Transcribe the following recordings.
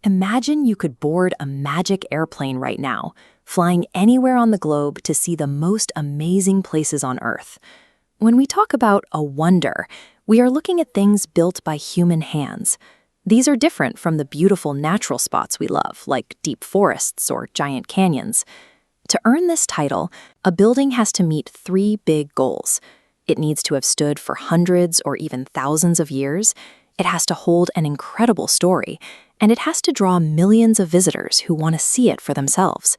Imagine you could board a magic airplane right now, flying anywhere on the globe to see the most amazing places on Earth. When we talk about a wonder, we are looking at things built by human hands. These are different from the beautiful natural spots we love, like deep forests or giant canyons. To earn this title, a building has to meet three big goals. It needs to have stood for hundreds or even thousands of years. It has to hold an incredible story, and it has to draw millions of visitors who want to see it for themselves.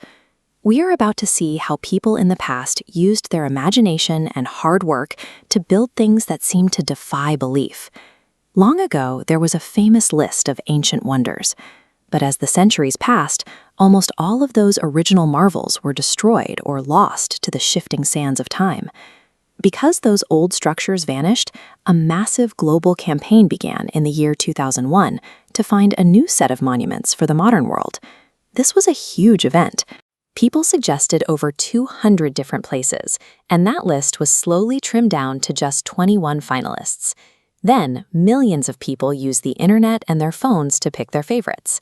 We are about to see how people in the past used their imagination and hard work to build things that seem to defy belief. Long ago, there was a famous list of ancient wonders, but as the centuries passed, almost all of those original marvels were destroyed or lost to the shifting sands of time. Because those old structures vanished, a massive global campaign began in the year 2001 to find a new set of monuments for the modern world. This was a huge event. People suggested over 200 different places, and that list was slowly trimmed down to just 21 finalists. Then, millions of people used the internet and their phones to pick their favorites.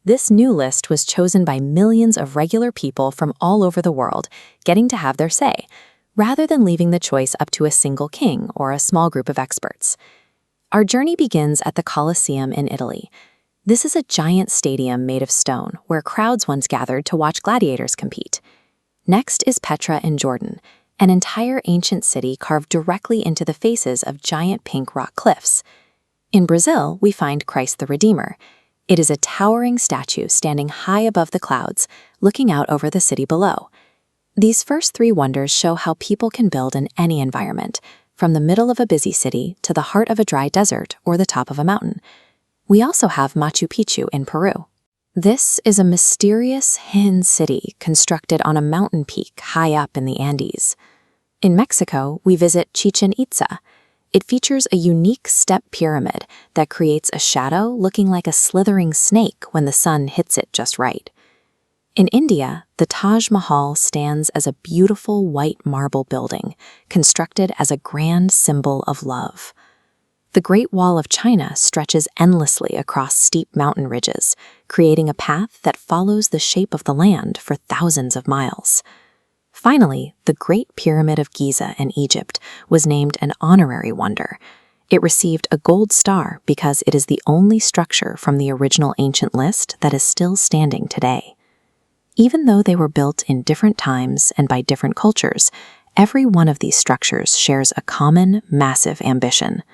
This new list was chosen by millions of regular people from all over the world, getting to have their say, rather than leaving the choice up to a single king or a small group of experts. Our journey begins at the Colosseum in Italy. This is a giant stadium made of stone where crowds once gathered to watch gladiators compete. Next is Petra in Jordan, an entire ancient city carved directly into the faces of giant pink rock cliffs. In Brazil, we find Christ the Redeemer. It is a towering statue standing high above the clouds, looking out over the city below. These first three wonders show how people can build in any environment, from the middle of a busy city to the heart of a dry desert or the top of a mountain. We also have Machu Picchu in Peru. This is a mysterious hidden city constructed on a mountain peak high up in the Andes. In Mexico, we visit Chichen Itza. It features a unique step pyramid that creates a shadow looking like a slithering snake when the sun hits it just right. In India, the Taj Mahal stands as a beautiful white marble building, constructed as a grand symbol of love. The Great Wall of China stretches endlessly across steep mountain ridges, creating a path that follows the shape of the land for thousands of miles. Finally, the Great Pyramid of Giza in Egypt was named an honorary wonder. It received a gold star because it is the only structure from the original ancient list that is still standing today. Even though they were built in different times and by different cultures, every one of these structures shares a common, massive ambition.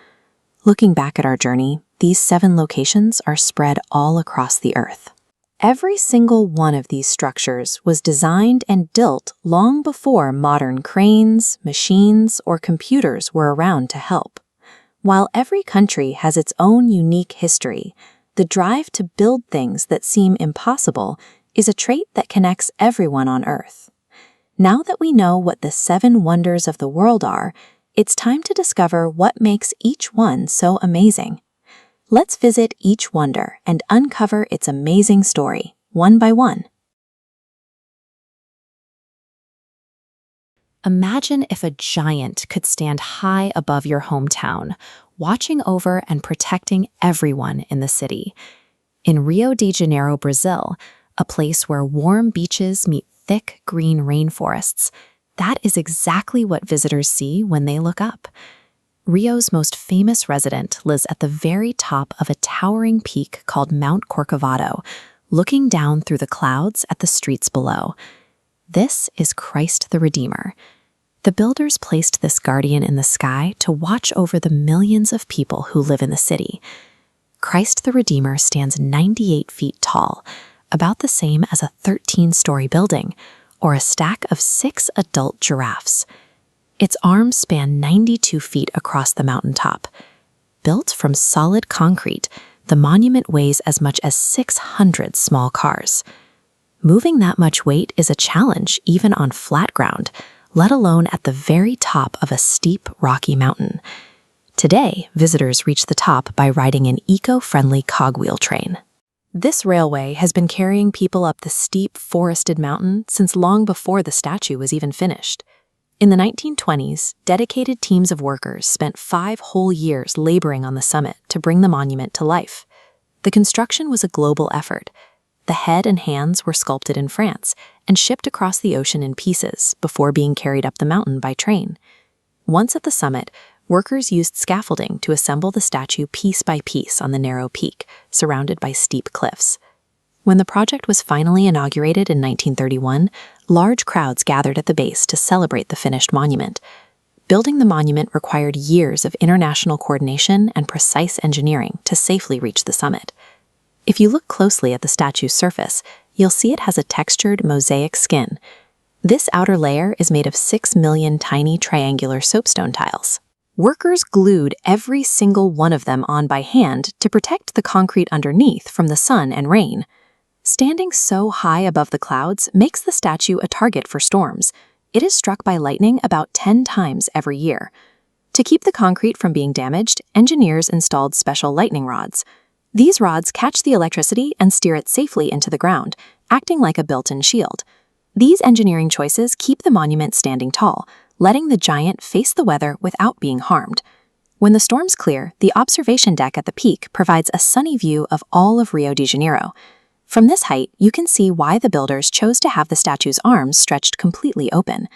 Looking back at our journey, these 7 locations are spread all across the Earth. Every single one of these structures was designed and built long before modern cranes, machines, or computers were around to help. While every country has its own unique history, the drive to build things that seem impossible is a trait that connects everyone on Earth. Now that we know what the 7 wonders of the world are, it's time to discover what makes each one so amazing. Let's visit each wonder and uncover its amazing story, one by one. Imagine if a giant could stand high above your hometown, watching over and protecting everyone in the city. In Rio de Janeiro, Brazil, a place where warm beaches meet thick green rainforests, that is exactly what visitors see when they look up. Rio's most famous resident lives at the very top of a towering peak called Mount Corcovado, looking down through the clouds at the streets below. This is Christ the Redeemer. The builders placed this guardian in the sky to watch over the millions of people who live in the city. Christ the Redeemer stands 98 feet tall, about the same as a 13-story building, or a stack of 6 adult giraffes. Its arms span 92 feet across the mountaintop. Built from solid concrete, the monument weighs as much as 600 small cars. Moving that much weight is a challenge even on flat ground, let alone at the very top of a steep, rocky mountain. Today, visitors reach the top by riding an eco-friendly cogwheel train. This railway has been carrying people up the steep, forested mountain since long before the statue was even finished. In the 1920s, dedicated teams of workers spent 5 whole years laboring on the summit to bring the monument to life. The construction was a global effort. The head and hands were sculpted in France and shipped across the ocean in pieces before being carried up the mountain by train. Once at the summit, workers used scaffolding to assemble the statue piece by piece on the narrow peak, surrounded by steep cliffs. When the project was finally inaugurated in 1931, large crowds gathered at the base to celebrate the finished monument. Building the monument required years of international coordination and precise engineering to safely reach the summit. If you look closely at the statue's surface, you'll see it has a textured mosaic skin. This outer layer is made of 6 million tiny triangular soapstone tiles. Workers glued every single one of them on by hand to protect the concrete underneath from the sun and rain. Standing so high above the clouds makes the statue a target for storms. It is struck by lightning about 10 times every year. To keep the concrete from being damaged, engineers installed special lightning rods. These rods catch the electricity and steer it safely into the ground, acting like a built-in shield. These engineering choices keep the monument standing tall, letting the giant face the weather without being harmed. When the storms clear, the observation deck at the peak provides a sunny view of all of Rio de Janeiro. From this height, you can see why the builders chose to have the statue's arms stretched completely open.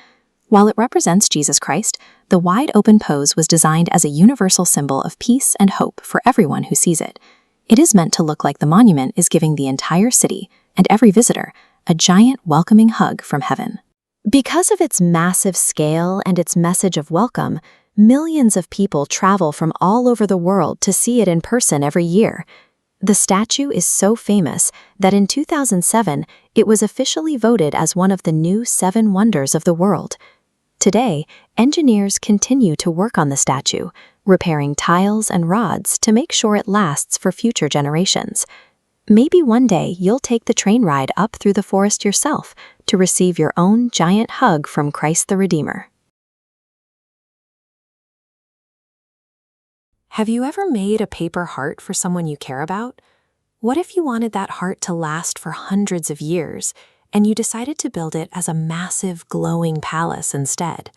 While it represents Jesus Christ, the wide-open pose was designed as a universal symbol of peace and hope for everyone who sees it. It is meant to look like the monument is giving the entire city, and every visitor, a giant welcoming hug from heaven. Because of its massive scale and its message of welcome, millions of people travel from all over the world to see it in person every year. The statue is so famous that in 2007, it was officially voted as one of the new 7 wonders of the world. Today, engineers continue to work on the statue, repairing tiles and rods to make sure it lasts for future generations. Maybe one day you'll take the train ride up through the forest yourself to receive your own giant hug from Christ the Redeemer. Have you ever made a paper heart for someone you care about? What if you wanted that heart to last for hundreds of years, and you decided to build it as a massive, glowing palace instead?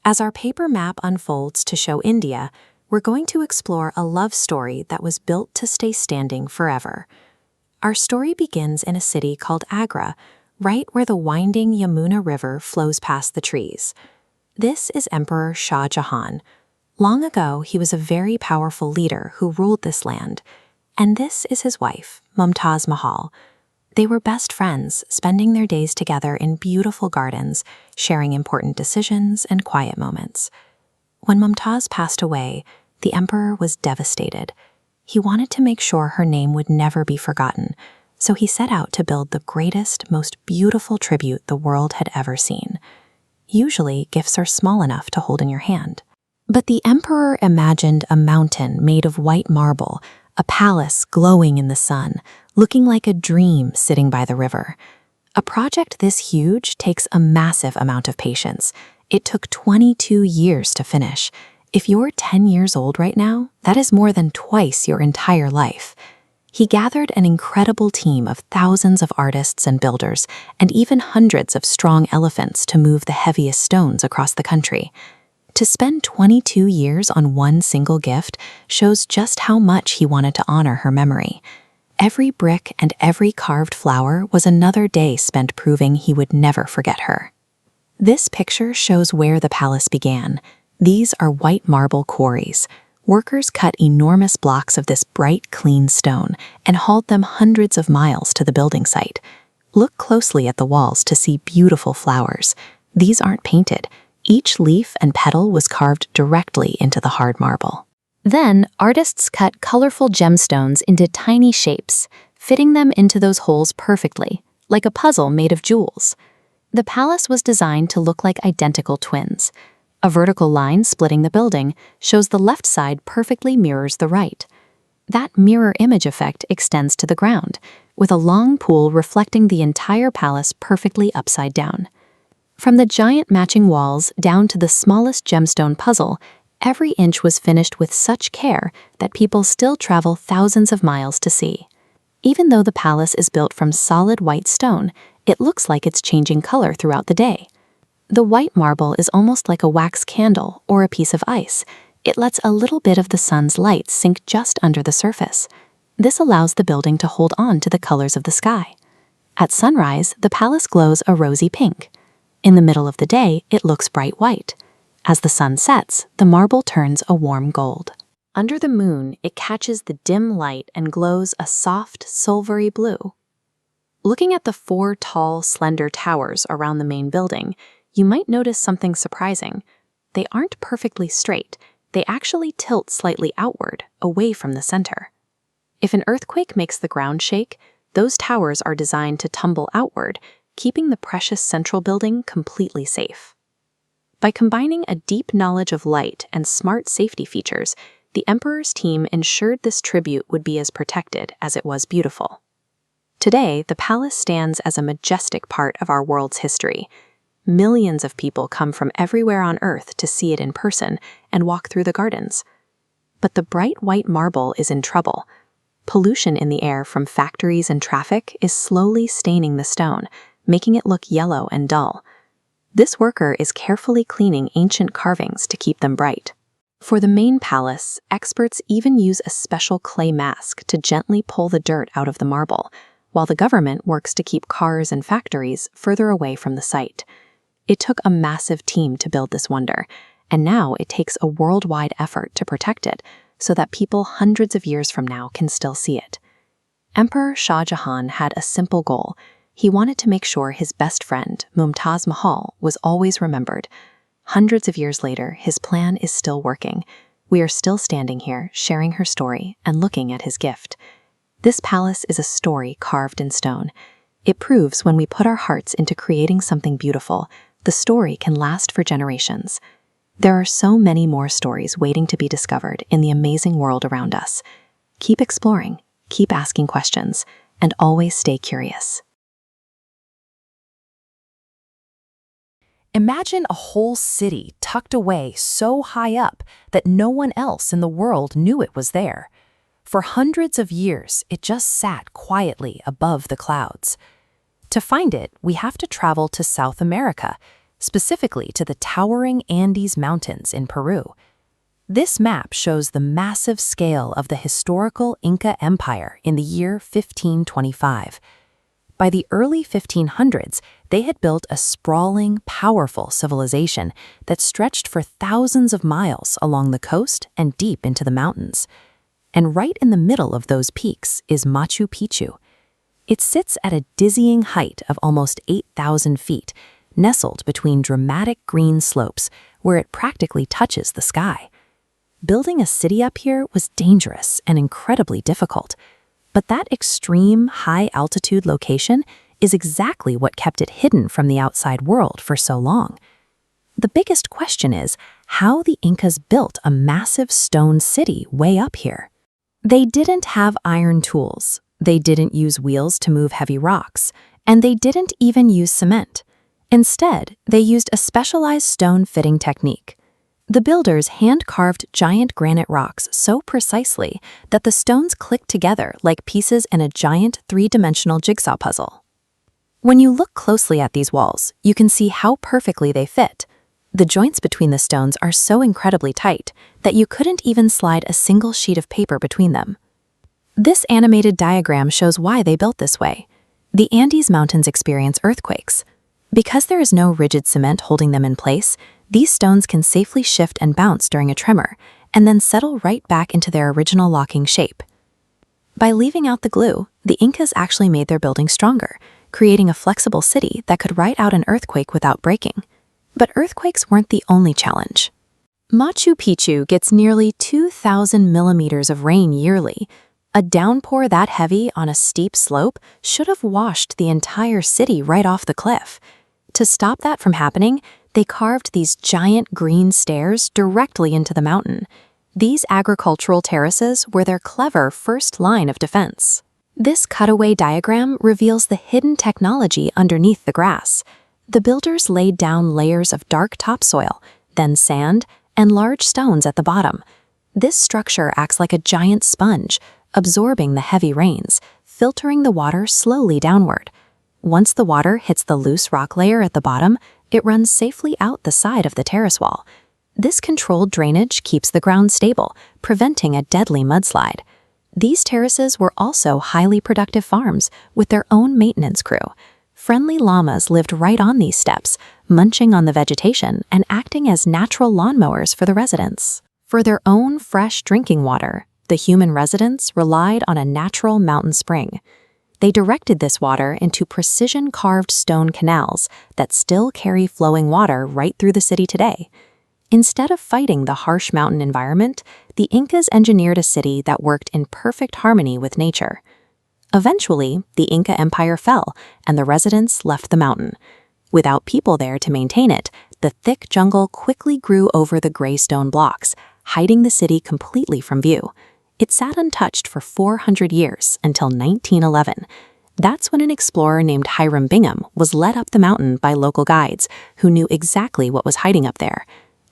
As our paper map unfolds to show India, we're going to explore a love story that was built to stay standing forever. Our story begins in a city called Agra, right where the winding Yamuna River flows past the trees. This is Emperor Shah Jahan. Long ago, he was a very powerful leader who ruled this land, and this is his wife, Taj Mahal. They were best friends, spending their days together in beautiful gardens, sharing important decisions and quiet moments. When Mumtaz passed away, the emperor was devastated. He wanted to make sure her name would never be forgotten, so he set out to build the greatest, most beautiful tribute the world had ever seen. Usually, gifts are small enough to hold in your hand. But the emperor imagined a mountain made of white marble, a palace glowing in the sun, looking like a dream sitting by the river. A project this huge takes a massive amount of patience. It took 22 years to finish. If you're 10 years old right now, that is more than twice your entire life. He gathered an incredible team of thousands of artists and builders, and even hundreds of strong elephants to move the heaviest stones across the country. To spend 22 years on one single gift shows just how much he wanted to honor her memory. Every brick and every carved flower was another day spent proving he would never forget her. This picture shows where the palace began. These are white marble quarries. Workers cut enormous blocks of this bright, clean stone and hauled them hundreds of miles to the building site. Look closely at the walls to see beautiful flowers. These aren't painted. Each leaf and petal was carved directly into the hard marble. Then, artists cut colorful gemstones into tiny shapes, fitting them into those holes perfectly, like a puzzle made of jewels. The palace was designed to look like identical twins. A vertical line splitting the building shows the left side perfectly mirrors the right. That mirror image effect extends to the ground, with a long pool reflecting the entire palace perfectly upside down. From the giant matching walls down to the smallest gemstone puzzle, every inch was finished with such care that people still travel thousands of miles to see. Even though the palace is built from solid white stone, it looks like it's changing color throughout the day. The white marble is almost like a wax candle or a piece of ice. It lets a little bit of the sun's light sink just under the surface. This allows the building to hold on to the colors of the sky. At sunrise, the palace glows a rosy pink. In the middle of the day, it looks bright white. As the sun sets, the marble turns a warm gold. Under the moon, it catches the dim light and glows a soft, silvery blue. Looking at the 4 tall, slender towers around the main building, you might notice something surprising. They aren't perfectly straight. They actually tilt slightly outward, away from the center. If an earthquake makes the ground shake, those towers are designed to tumble outward, keeping the precious central building completely safe. By combining a deep knowledge of light and smart safety features, the emperor's team ensured this tribute would be as protected as it was beautiful. Today, the palace stands as a majestic part of our world's history. Millions of people come from everywhere on Earth to see it in person and walk through the gardens. But the bright white marble is in trouble. Pollution in the air from factories and traffic is slowly staining the stone, making it look yellow and dull. This worker is carefully cleaning ancient carvings to keep them bright. For the main palace, experts even use a special clay mask to gently pull the dirt out of the marble, while the government works to keep cars and factories further away from the site. It took a massive team to build this wonder, and now it takes a worldwide effort to protect it so that people hundreds of years from now can still see it. Emperor Shah Jahan had a simple goal. He wanted to make sure his best friend, Taj Mahal, was always remembered. Hundreds of years later, his plan is still working. We are still standing here, sharing her story and looking at his gift. This palace is a story carved in stone. It proves when we put our hearts into creating something beautiful, the story can last for generations. There are so many more stories waiting to be discovered in the amazing world around us. Keep exploring, keep asking questions, and always stay curious. Imagine a whole city tucked away so high up that no one else in the world knew it was there. For hundreds of years, it just sat quietly above the clouds. To find it, we have to travel to South America, specifically to the towering Andes Mountains in Peru. This map shows the massive scale of the historical Inca Empire in the year 1525. By the early 1500s, they had built a sprawling, powerful civilization that stretched for thousands of miles along the coast and deep into the mountains. And right in the middle of those peaks is Machu Picchu. It sits at a dizzying height of almost 8,000 feet, nestled between dramatic green slopes where it practically touches the sky. Building a city up here was dangerous and incredibly difficult. But that extreme, high-altitude location is exactly what kept it hidden from the outside world for so long. The biggest question is how the Incas built a massive stone city way up here. They didn't have iron tools, they didn't use wheels to move heavy rocks, and they didn't even use cement. Instead, they used a specialized stone fitting technique. The builders hand-carved giant granite rocks so precisely that the stones clicked together like pieces in a giant 3-dimensional jigsaw puzzle. When you look closely at these walls, you can see how perfectly they fit. The joints between the stones are so incredibly tight that you couldn't even slide a single sheet of paper between them. This animated diagram shows why they built this way. The Andes Mountains experience earthquakes. Because there is no rigid cement holding them in place, these stones can safely shift and bounce during a tremor, and then settle right back into their original locking shape. By leaving out the glue, the Incas actually made their building stronger, creating a flexible city that could ride out an earthquake without breaking. But earthquakes weren't the only challenge. Machu Picchu gets nearly 2,000 millimeters of rain yearly. A downpour that heavy on a steep slope should have washed the entire city right off the cliff. To stop that from happening, they carved these giant green stairs directly into the mountain. These agricultural terraces were their clever first line of defense. This cutaway diagram reveals the hidden technology underneath the grass. The builders laid down layers of dark topsoil, then sand, and large stones at the bottom. This structure acts like a giant sponge, absorbing the heavy rains, filtering the water slowly downward. Once the water hits the loose rock layer at the bottom, it runs safely out the side of the terrace wall. This controlled drainage keeps the ground stable, preventing a deadly mudslide. These terraces were also highly productive farms with their own maintenance crew. Friendly llamas lived right on these steps, munching on the vegetation and acting as natural lawnmowers for the residents. For their own fresh drinking water, the human residents relied on a natural mountain spring. They directed this water into precision-carved stone canals that still carry flowing water right through the city today. Instead of fighting the harsh mountain environment, the Incas engineered a city that worked in perfect harmony with nature. Eventually, the Inca Empire fell, and the residents left the mountain. Without people there to maintain it, the thick jungle quickly grew over the gray stone blocks, hiding the city completely from view. It sat untouched for 400 years until 1911. That's when an explorer named Hiram Bingham was led up the mountain by local guides who knew exactly what was hiding up there.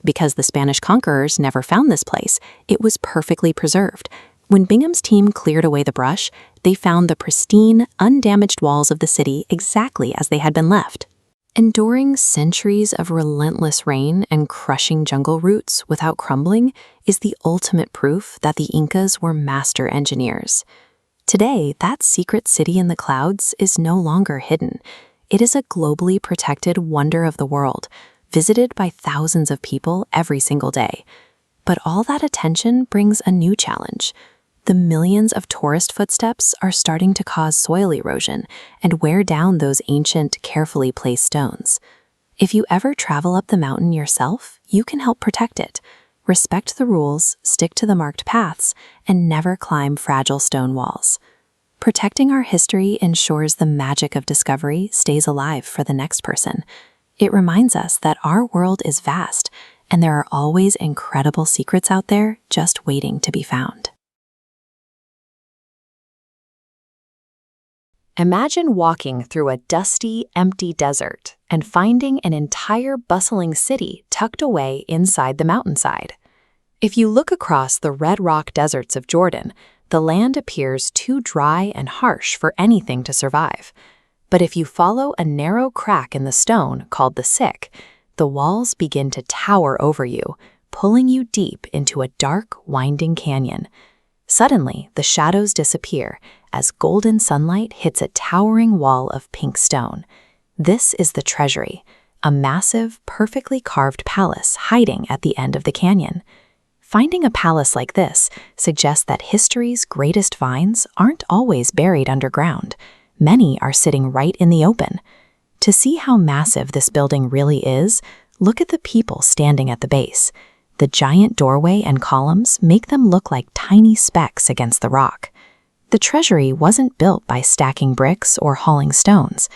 Because the Spanish conquerors never found this place, it was perfectly preserved. When Bingham's team cleared away the brush, they found the pristine, undamaged walls of the city exactly as they had been left. Enduring centuries of relentless rain and crushing jungle roots without crumbling is the ultimate proof that the Incas were master engineers. Today, that secret city in the clouds is no longer hidden. It is a globally protected wonder of the world, visited by thousands of people every single day. But all that attention brings a new challenge. The millions of tourist footsteps are starting to cause soil erosion and wear down those ancient, carefully placed stones. If you ever travel up the mountain yourself, you can help protect it. Respect the rules, stick to the marked paths, and never climb fragile stone walls. Protecting our history ensures the magic of discovery stays alive for the next person. It reminds us that our world is vast, and there are always incredible secrets out there just waiting to be found. Imagine walking through a dusty, empty desert and finding an entire bustling city tucked away inside the mountainside. If you look across the red rock deserts of Jordan, the land appears too dry and harsh for anything to survive. But if you follow a narrow crack in the stone called the Sick, the walls begin to tower over you, pulling you deep into a dark, winding canyon. Suddenly, the shadows disappear as golden sunlight hits a towering wall of pink stone. This is the treasury, a massive, perfectly carved palace hiding at the end of the canyon. Finding a palace like this suggests that history's greatest finds aren't always buried underground. Many are sitting right in the open. To see how massive this building really is, look at the people standing at the base. The giant doorway and columns make them look like tiny specks against the rock. The treasury wasn't built by stacking bricks or hauling stones.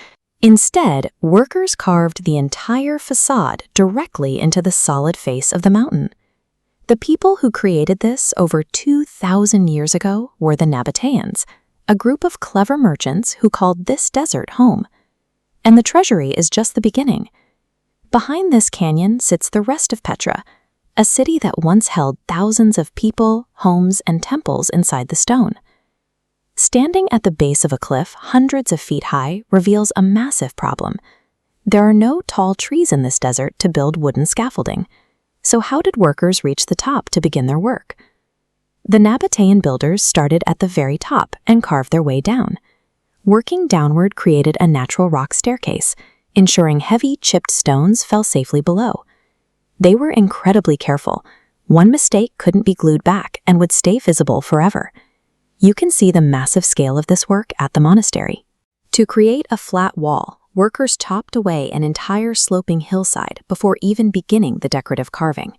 Instead, workers carved the entire facade directly into the solid face of the mountain. The people who created this over 2,000 years ago were the Nabateans, a group of clever merchants who called this desert home. And the treasury is just the beginning. Behind this canyon sits the rest of Petra, a city that once held thousands of people, homes, and temples inside the stone. Standing at the base of a cliff hundreds of feet high reveals a massive problem. There are no tall trees in this desert to build wooden scaffolding. So how did workers reach the top to begin their work? The Nabatean builders started at the very top and carved their way down. Working downward created a natural rock staircase, ensuring heavy, chipped stones fell safely below. They were incredibly careful. One mistake couldn't be glued back and would stay visible forever. You can see the massive scale of this work at the monastery. To create a flat wall, workers chopped away an entire sloping hillside before even beginning the decorative carving.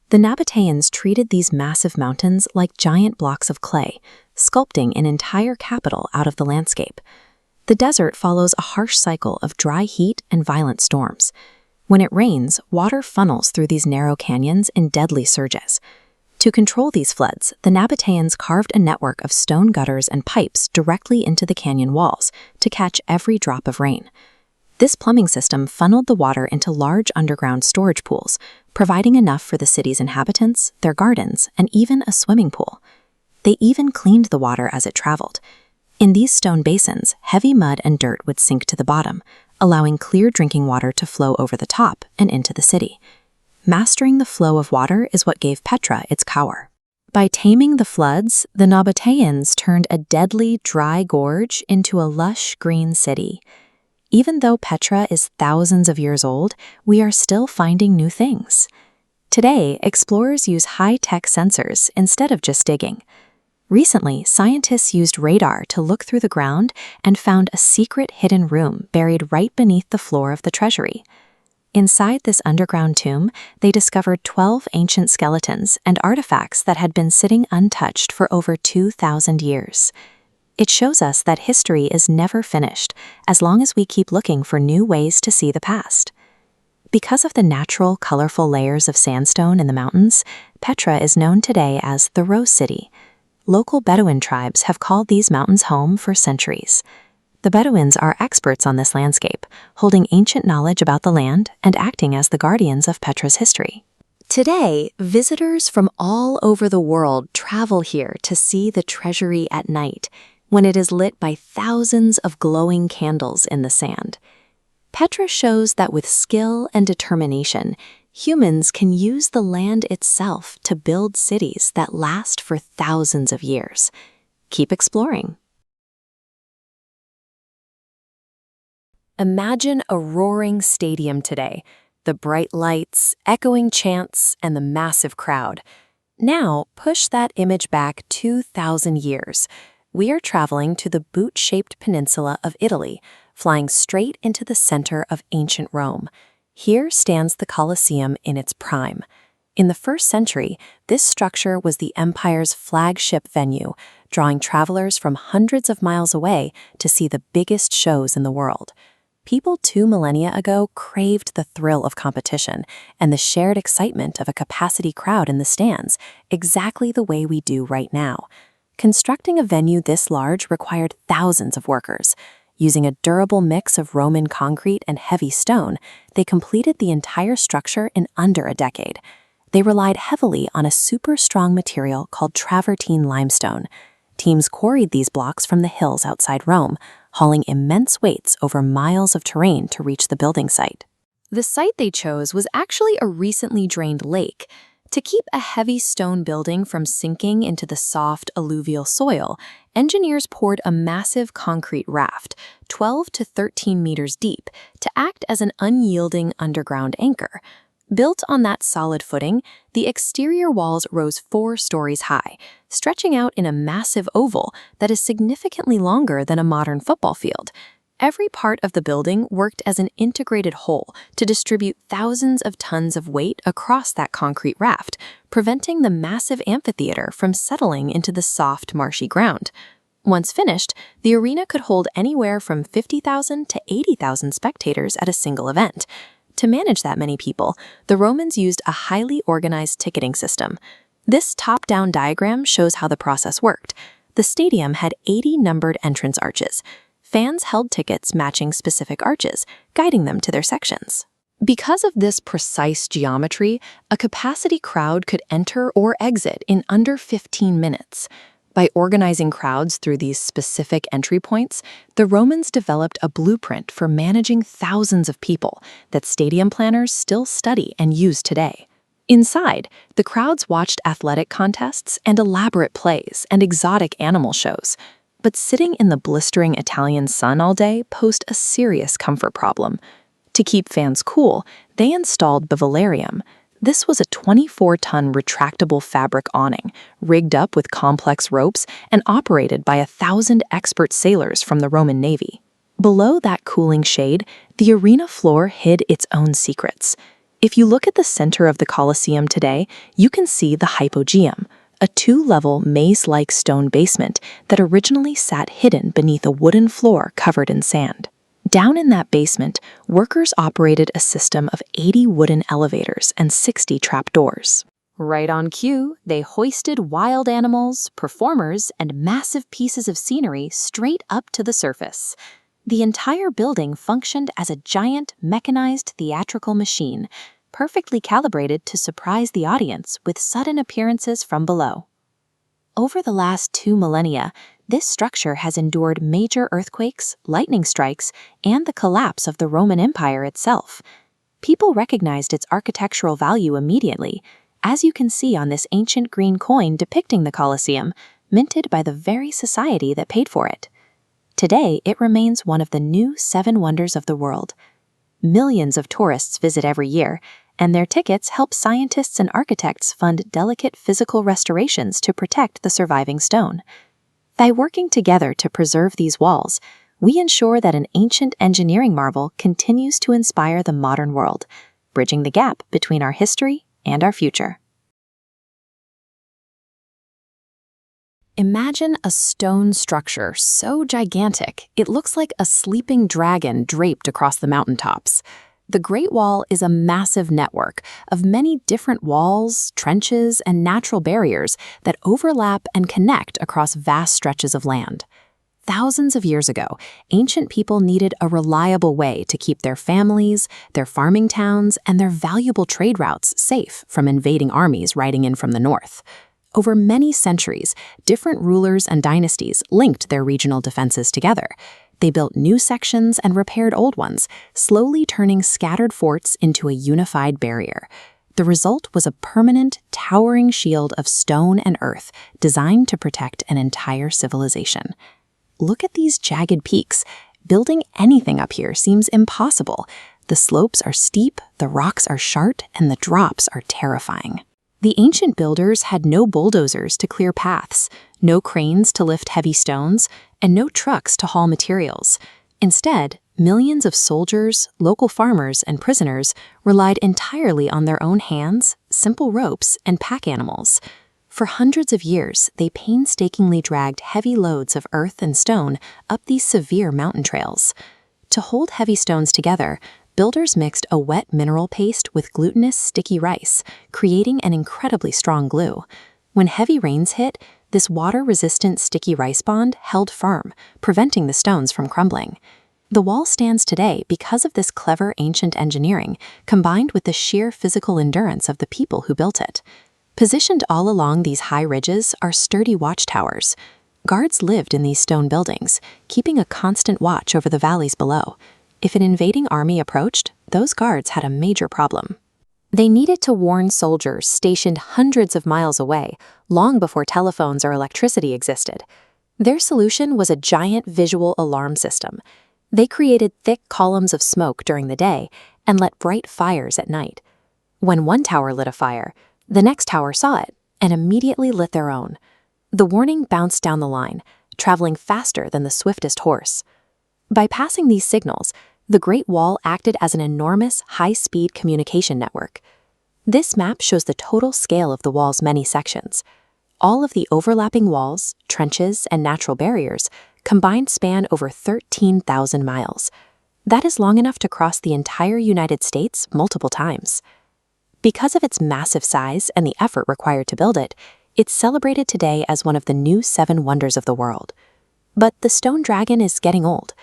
The Nabateans treated these massive mountains like giant blocks of clay, sculpting an entire capital out of the landscape. The desert follows a harsh cycle of dry heat and violent storms. When it rains, water funnels through these narrow canyons in deadly surges. To control these floods, the Nabateans carved a network of stone gutters and pipes directly into the canyon walls to catch every drop of rain. This plumbing system funneled the water into large underground storage pools, providing enough for the city's inhabitants, their gardens, and even a swimming pool. They even cleaned the water as it traveled. In these stone basins, heavy mud and dirt would sink to the bottom, allowing clear drinking water to flow over the top and into the city. Mastering the flow of water is what gave Petra its power. By taming the floods, the Nabateans turned a deadly, dry gorge into a lush, green city. Even though Petra is thousands of years old, we are still finding new things. Today, explorers use high-tech sensors instead of just digging. Recently, scientists used radar to look through the ground and found a secret hidden room buried right beneath the floor of the treasury. Inside this underground tomb, they discovered 12 ancient skeletons and artifacts that had been sitting untouched for over 2,000 years. It shows us that history is never finished, as long as we keep looking for new ways to see the past. Because of the natural, colorful layers of sandstone in the mountains, Petra is known today as the Rose City. Local Bedouin tribes have called these mountains home for centuries. The Bedouins are experts on this landscape, holding ancient knowledge about the land and acting as the guardians of Petra's history. Today, visitors from all over the world travel here to see the treasury at night, when it is lit by thousands of glowing candles in the sand. Petra shows that with skill and determination, humans can use the land itself to build cities that last for thousands of years. Keep exploring. Imagine a roaring stadium today, the bright lights, echoing chants, and the massive crowd. Now, push that image back 2,000 years. We are traveling to the boot-shaped peninsula of Italy, flying straight into the center of ancient Rome. Here stands the Colosseum in its prime. In the 1st century, this structure was the empire's flagship venue, drawing travelers from hundreds of miles away to see the biggest shows in the world. People 2 millennia ago craved the thrill of competition and the shared excitement of a capacity crowd in the stands, exactly the way we do right now. Constructing a venue this large required thousands of workers. Using a durable mix of Roman concrete and heavy stone, they completed the entire structure in under a decade. They relied heavily on a super strong material called travertine limestone. Teams quarried these blocks from the hills outside Rome, hauling immense weights over miles of terrain to reach the building site. The site they chose was actually a recently drained lake. To keep a heavy stone building from sinking into the soft alluvial soil, engineers poured a massive concrete raft, 12 to 13 meters deep, to act as an unyielding underground anchor. Built on that solid footing, the exterior walls rose 4 stories high, stretching out in a massive oval that is significantly longer than a modern football field. Every part of the building worked as an integrated whole to distribute thousands of tons of weight across that concrete raft, preventing the massive amphitheater from settling into the soft, marshy ground. Once finished, the arena could hold anywhere from 50,000 to 80,000 spectators at a single event. To manage that many people, the Romans used a highly organized ticketing system. This top-down diagram shows how the process worked. The stadium had 80 numbered entrance arches. Fans held tickets matching specific arches, guiding them to their sections. Because of this precise geometry, a capacity crowd could enter or exit in under 15 minutes. By organizing crowds through these specific entry points, the Romans developed a blueprint for managing thousands of people that stadium planners still study and use today. Inside, the crowds watched athletic contests and elaborate plays and exotic animal shows. But sitting in the blistering Italian sun all day posed a serious comfort problem. To keep fans cool, they installed bivillarium. This was a 24-ton retractable fabric awning, rigged up with complex ropes and operated by 1,000 expert sailors from the Roman Navy. Below that cooling shade, the arena floor hid its own secrets. If you look at the center of the Colosseum today, you can see the hypogeum, a 2-level maze-like stone basement that originally sat hidden beneath a wooden floor covered in sand. Down in that basement, workers operated a system of 80 wooden elevators and 60 trapdoors. Right on cue, they hoisted wild animals, performers, and massive pieces of scenery straight up to the surface. The entire building functioned as a giant, mechanized theatrical machine, perfectly calibrated to surprise the audience with sudden appearances from below. Over the last 2 millennia, this structure has endured major earthquakes, lightning strikes, and the collapse of the Roman Empire itself. People recognized its architectural value immediately, as you can see on this ancient green coin depicting the Colosseum, minted by the very society that paid for it. Today, it remains one of the new 7 wonders of the world. Millions of tourists visit every year, and their tickets help scientists and architects fund delicate physical restorations to protect the surviving stone. By working together to preserve these walls, we ensure that an ancient engineering marvel continues to inspire the modern world, bridging the gap between our history and our future. Imagine a stone structure so gigantic it looks like a sleeping dragon draped across the mountaintops. The Great Wall is a massive network of many different walls, trenches, and natural barriers that overlap and connect across vast stretches of land. Thousands of years ago, ancient people needed a reliable way to keep their families, their farming towns, and their valuable trade routes safe from invading armies riding in from the north. Over many centuries, different rulers and dynasties linked their regional defenses together. They built new sections and repaired old ones, slowly turning scattered forts into a unified barrier. The result was a permanent, towering shield of stone and earth designed to protect an entire civilization. Look at these jagged peaks. Building anything up here seems impossible. The slopes are steep, the rocks are sharp, and the drops are terrifying. The ancient builders had no bulldozers to clear paths, no cranes to lift heavy stones, and no trucks to haul materials. Instead, millions of soldiers, local farmers, and prisoners relied entirely on their own hands, simple ropes, and pack animals. For hundreds of years, they painstakingly dragged heavy loads of earth and stone up these severe mountain trails. To hold heavy stones together, builders mixed a wet mineral paste with glutinous, sticky rice, creating an incredibly strong glue. When heavy rains hit, this water-resistant sticky rice bond held firm, preventing the stones from crumbling. The wall stands today because of this clever ancient engineering, combined with the sheer physical endurance of the people who built it. Positioned all along these high ridges are sturdy watchtowers. Guards lived in these stone buildings, keeping a constant watch over the valleys below. If an invading army approached, those guards had a major problem. They needed to warn soldiers stationed hundreds of miles away, long before telephones or electricity existed. Their solution was a giant visual alarm system. They created thick columns of smoke during the day and lit bright fires at night. When one tower lit a fire, the next tower saw it and immediately lit their own. The warning bounced down the line, traveling faster than the swiftest horse. By passing these signals, the Great Wall acted as an enormous, high-speed communication network. This map shows the total scale of the wall's many sections. All of the overlapping walls, trenches, and natural barriers combined span over 13,000 miles. That is long enough to cross the entire United States multiple times. Because of its massive size and the effort required to build it, it's celebrated today as one of the new 7 wonders of the world. But the stone dragon is getting old.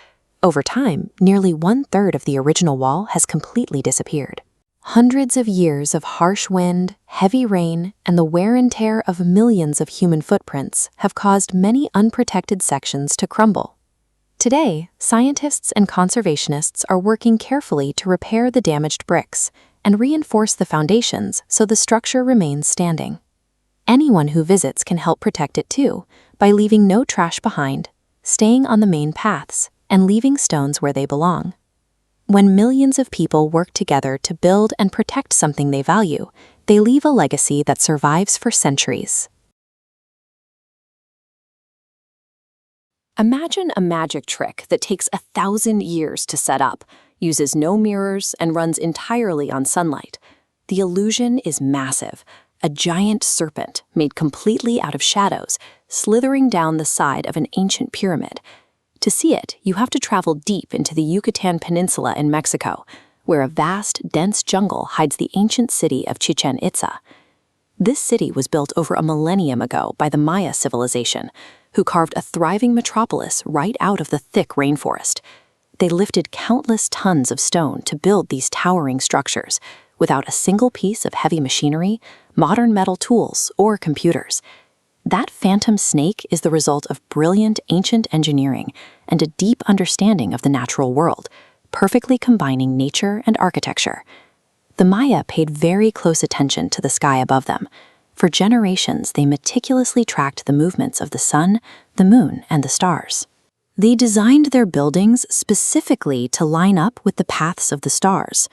Over time, nearly 1/3 of the original wall has completely disappeared. Hundreds of years of harsh wind, heavy rain, and the wear and tear of millions of human footprints have caused many unprotected sections to crumble. Today, scientists and conservationists are working carefully to repair the damaged bricks and reinforce the foundations so the structure remains standing. Anyone who visits can help protect it too, by leaving no trash behind, staying on the main paths, and leaving stones where they belong. When millions of people work together to build and protect something they value, they leave a legacy that survives for centuries. Imagine a magic trick that takes 1,000 years to set up, uses no mirrors, and runs entirely on sunlight. The illusion is massive. A giant serpent, made completely out of shadows, slithering down the side of an ancient pyramid. To see it, you have to travel deep into the Yucatan Peninsula in Mexico, where a vast, dense jungle hides the ancient city of Chichén Itzá. This city was built over a millennium ago by the Maya civilization, who carved a thriving metropolis right out of the thick rainforest. They lifted countless tons of stone to build these towering structures, without a single piece of heavy machinery, modern metal tools, or computers. That phantom snake is the result of brilliant ancient engineering and a deep understanding of the natural world, perfectly combining nature and architecture. The Maya paid very close attention to the sky above them. For generations, they meticulously tracked the movements of the sun, the moon, and the stars. They designed their buildings specifically to line up with the paths of the stars.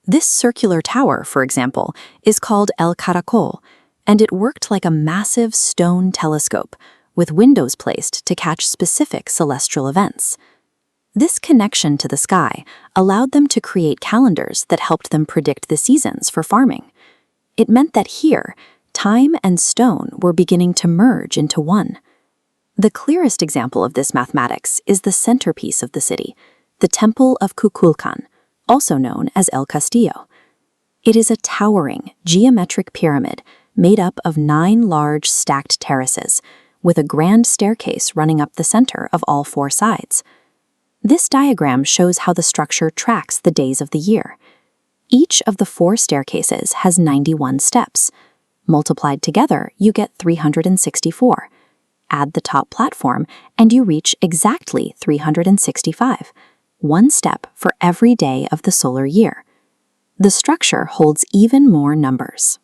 This circular tower, for example, is called El Caracol, and it worked like a massive stone telescope, with windows placed to catch specific celestial events. This connection to the sky allowed them to create calendars that helped them predict the seasons for farming. It meant that here, time and stone were beginning to merge into one. The clearest example of this mathematics is the centerpiece of the city, the Temple of Kukulkan, also known as El Castillo. It is a towering, geometric pyramid made up of 9 large stacked terraces, with a grand staircase running up the center of all 4 sides. This diagram shows how the structure tracks the days of the year. Each of the 4 staircases has 91 steps. Multiplied together, you get 364. Add the top platform, and you reach exactly 365, 1 step for every day of the solar year. The structure holds even more numbers.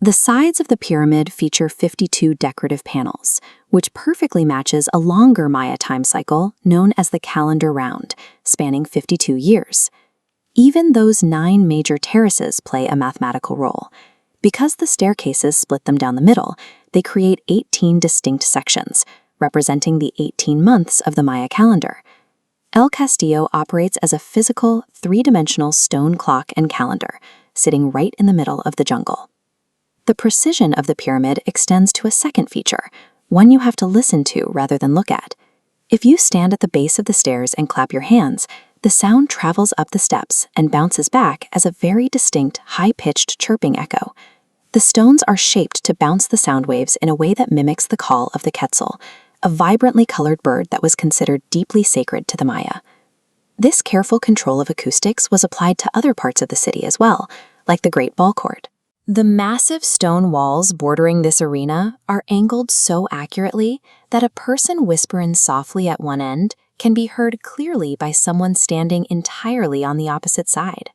The sides of the pyramid feature 52 decorative panels, which perfectly matches a longer Maya time cycle known as the calendar round, spanning 52 years. Even those 9 major terraces play a mathematical role. Because the staircases split them down the middle, they create 18 distinct sections, representing the 18 months of the Maya calendar. El Castillo operates as a physical, 3-dimensional stone clock and calendar, sitting right in the middle of the jungle. The precision of the pyramid extends to a second feature, one you have to listen to rather than look at. If you stand at the base of the stairs and clap your hands, the sound travels up the steps and bounces back as a very distinct, high-pitched chirping echo. The stones are shaped to bounce the sound waves in a way that mimics the call of the quetzal, a vibrantly colored bird that was considered deeply sacred to the Maya. This careful control of acoustics was applied to other parts of the city as well, like the Great Ball Court. The massive stone walls bordering this arena are angled so accurately that a person whispering softly at one end can be heard clearly by someone standing entirely on the opposite side.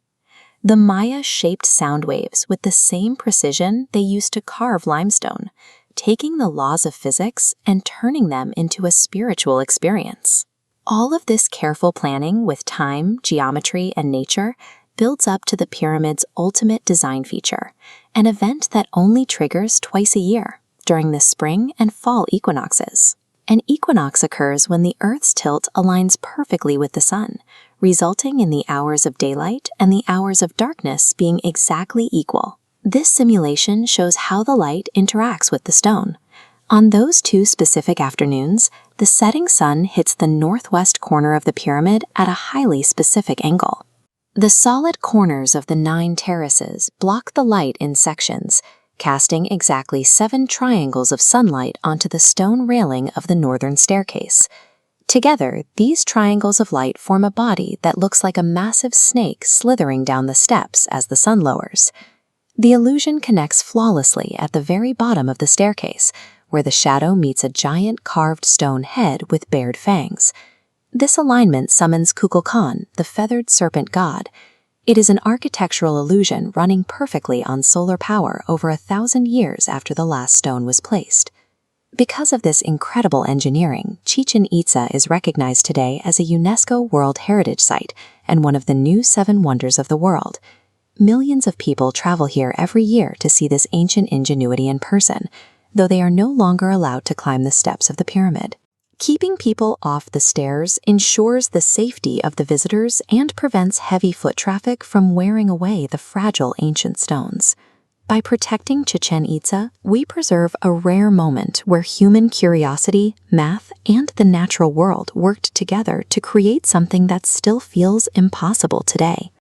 The Maya shaped sound waves with the same precision they used to carve limestone, taking the laws of physics and turning them into a spiritual experience. All of this careful planning with time, geometry, and nature builds up to the pyramid's ultimate design feature, an event that only triggers twice a year, during the spring and fall equinoxes. An equinox occurs when the Earth's tilt aligns perfectly with the sun, resulting in the hours of daylight and the hours of darkness being exactly equal. This simulation shows how the light interacts with the stone. On those 2 specific afternoons, the setting sun hits the northwest corner of the pyramid at a highly specific angle. The solid corners of the 9 terraces block the light in sections, casting exactly 7 triangles of sunlight onto the stone railing of the northern staircase. Together, these triangles of light form a body that looks like a massive snake slithering down the steps as the sun lowers. The illusion connects flawlessly at the very bottom of the staircase, where the shadow meets a giant carved stone head with bared fangs. This alignment summons Kukulkan, the feathered serpent god. It is an architectural illusion running perfectly on solar power over 1,000 years after the last stone was placed. Because of this incredible engineering, Chichen Itza is recognized today as a UNESCO World Heritage Site and one of the new 7 wonders of the world. Millions of people travel here every year to see this ancient ingenuity in person, though they are no longer allowed to climb the steps of the pyramid. Keeping people off the stairs ensures the safety of the visitors and prevents heavy foot traffic from wearing away the fragile ancient stones. By protecting Chichén Itzá, we preserve a rare moment where human curiosity, math, and the natural world worked together to create something that still feels impossible today.